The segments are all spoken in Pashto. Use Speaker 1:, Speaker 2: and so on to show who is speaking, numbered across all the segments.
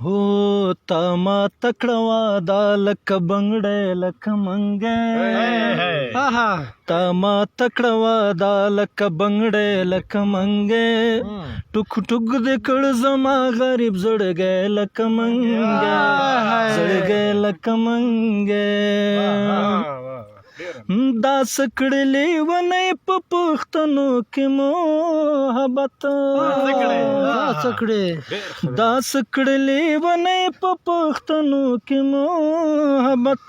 Speaker 1: हो تا ما تکړه واده لکه بنګړی لکه منګی تا ما تکړه واده لکه بنګړی لکه منګی ټوک ټوک دې کړ زما غریب زړګی لکه منګی زړګی لکه منګی دا سکړلې ونې په پښتنو کې محبت دا سکړلې ونې په پښتنو کې محبت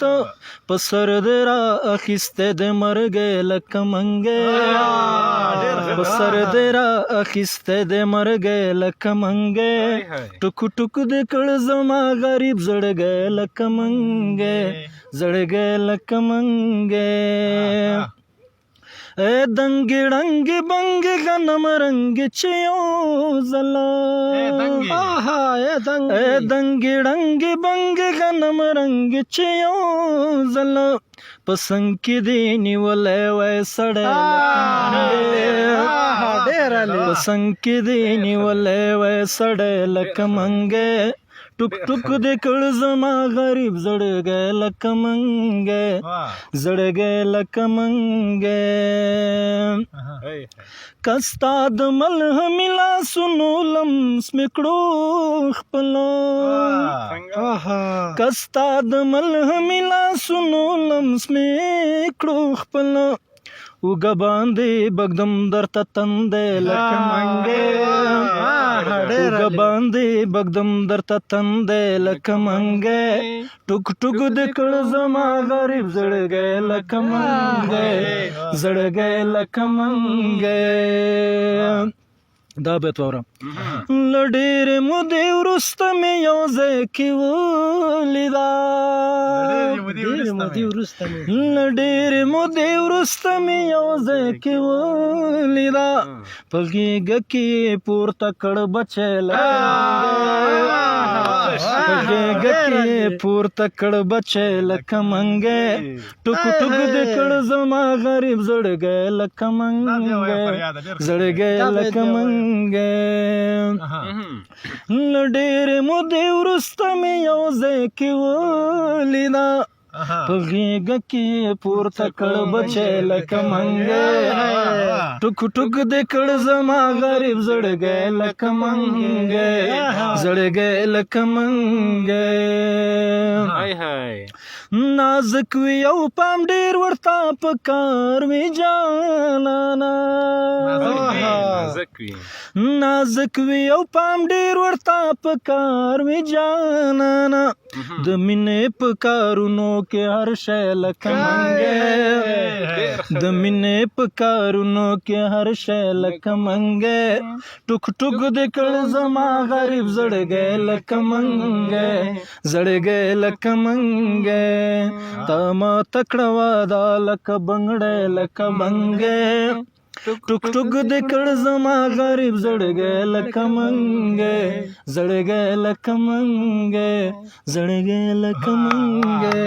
Speaker 1: په سر دې را اخیسته د مرګ لکه منګی په سر دې را اخیسته د مرګ لکه منګی ټوک ټوک دې کړ زما غریب زړګی لکه منګی زړګی لکه منګی دنګې ړنګې بنګې غنم رنګ چې یو ځله دنګې ړنګې بنګې غنم رنګ چې یو ځله په څنګ کې دې نیولی وای سړی په څنګ کې دې نیولی وای سړی لکه منګی ټوک ټوک دې کړ زما غریب زړګی لکه منګی زړګی لکه منګی که ستا د ملهمې لاسونو لمس مې کړو خپله که ستا د ملهمې لاسونو لمس مې کړو خپله اوږه باندې بږدم درته تندی لکه منګی اوږه باندې بږدم درته تندی لکه منګی ټوک ټوک دې کړ زما غریب زړګی لکه منګی زړګی لکه منګی دا بیت واوره له ډېرې مودې وروسته مې یو ځای کې ولیده له ډېرې مودې وروسته مې یو ځای کې ولیده په غېږه کې پورته کړ بچی لکه په غېږه کې پورته کړ بچی لکه منګی ټوک ټوک دې کړ زما غریب زړګی لکه منګی زړګی لکه منګی له ډېرې مودې وروسته مې یو ځای کې ولیده په غېږه کې پورته کړ بچی لکه منګی ټوک ټوک دې کړ زما غریب زړګی لکه منګی زړګی لکه منګی نازک وي او پام ډېر ورته په کار وي جانانه نازک وي او پام ډېر ورته په کار وي جانانه د مینې په کارونو کې هر شی لکه منګی د مینې په کارونو کې هر شی لکه منګی ټوک ټوک دې کړ زما غریب زړګی لکه منګی زړګی لکه منګی تا ما تکړه واده لکه بنګړی لکه منګی ټوک ټوک دې کړ زما غریب زړګی لکه منګی زړګی لکه منګی زړګی لکه منګی